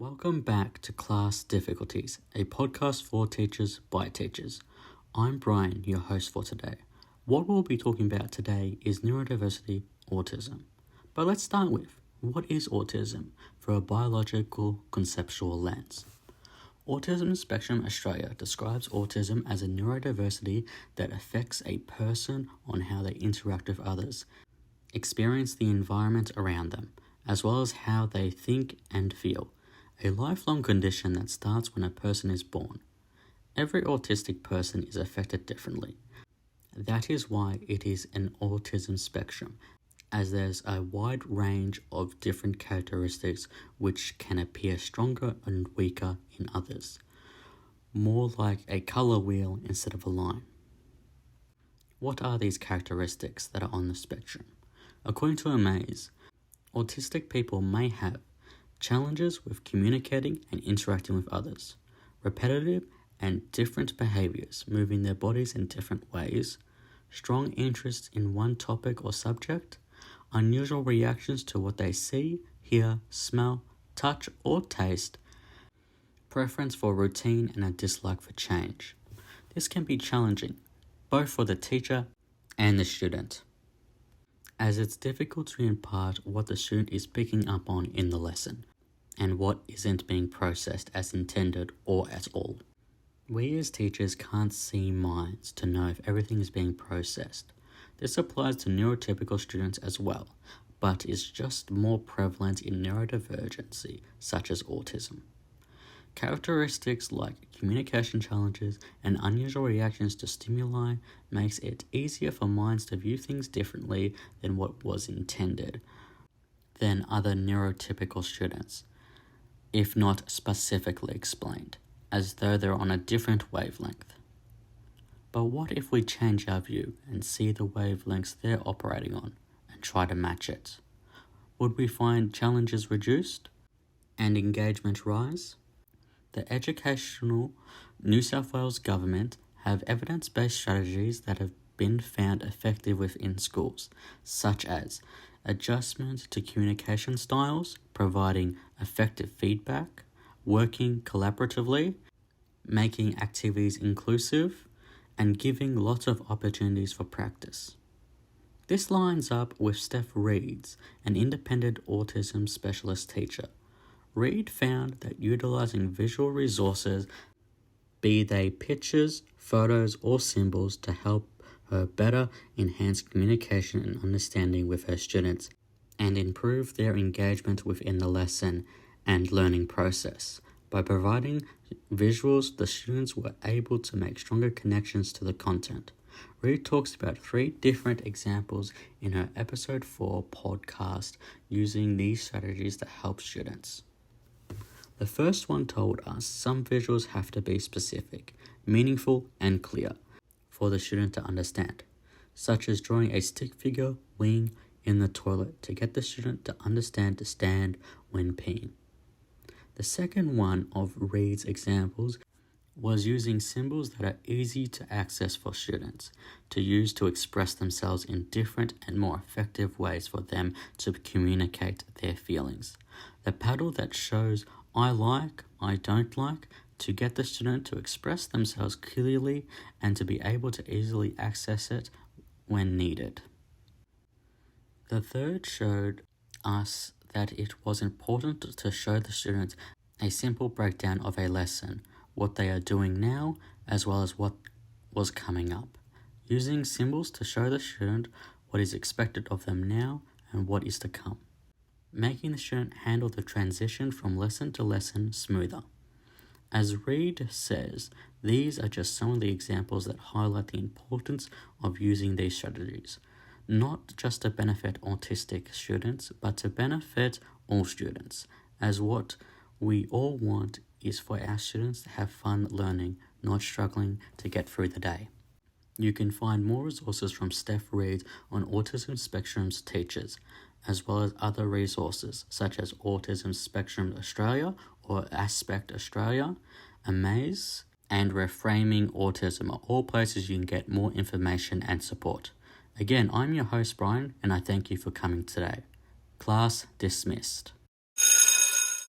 Welcome back to Class Difficulties, a podcast for teachers by teachers. I'm Brian, your host for today. What we'll be talking about today is neurodiversity, autism. But let's start with, what is autism through a biological conceptual lens? Autism Spectrum Australia describes autism as a neurodiversity that affects a person on how they interact with others, experience the environment around them, as well as how they think and feel. A lifelong condition that starts when a person is born. Every autistic person is affected differently. That is why it is an autism spectrum, as there's a wide range of different characteristics which can appear stronger and weaker in others, more like a color wheel instead of a line. What are these characteristics that are on the spectrum? According to a maze, autistic people may have challenges with communicating and interacting with others, repetitive and different behaviors, moving their bodies in different ways, strong interest in one topic or subject, unusual reactions to what they see, hear, smell, touch, or taste, preference for routine, and a dislike for change. This can be challenging, both for the teacher and the student, as it's difficult to impart what the student is picking up on in the lesson, and what isn't being processed as intended or at all. We as teachers can't see minds to know if everything is being processed. This applies to neurotypical students as well, but is just more prevalent in neurodivergency, such as autism. Characteristics like communication challenges and unusual reactions to stimuli makes it easier for minds to view things differently than what was intended than other neurotypical students, if not specifically explained, as though they're on a different wavelength. But what if we change our view and see the wavelengths they're operating on and try to match it? Would we find challenges reduced and engagement rise? The Educational New South Wales Government have evidence-based strategies that have been found effective within schools, such as adjustment to communication styles, providing effective feedback, working collaboratively, making activities inclusive, and giving lots of opportunities for practice. This lines up with Steph Reeds, an independent autism specialist teacher. Reed found that utilizing visual resources, be they pictures, photos, or symbols, to help her better enhance communication and understanding with her students and improve their engagement within the lesson and learning process. By providing visuals, the students were able to make stronger connections to the content. Reed talks about 3 different examples in her episode 4 podcast using these strategies to help students. The first one told us some visuals have to be specific, meaningful, and clear for the student to understand, such as drawing a stick figure weeing in the toilet to get the student to understand to stand when peeing. The second one of Reed's examples was using symbols that are easy to access for students to use to express themselves in different and more effective ways for them to communicate their feelings. The paddle that shows I like, I don't like, to get the student to express themselves clearly and to be able to easily access it when needed. The third showed us that it was important to show the students a simple breakdown of a lesson, what they are doing now, as well as what was coming up, using symbols to show the student what is expected of them now and what is to come, making the student handle the transition from lesson to lesson smoother. As Reed says, these are just some of the examples that highlight the importance of using these strategies, not just to benefit autistic students, but to benefit all students, as what we all want is for our students to have fun learning, not struggling to get through the day. You can find more resources from Steph Reed on Autism Spectrum's teachers, as well as other resources such as Autism Spectrum Australia or Aspect Australia, Amaze, and Reframing Autism are all places you can get more information and support. Again, I'm your host Brian, and I thank you for coming today. Class dismissed.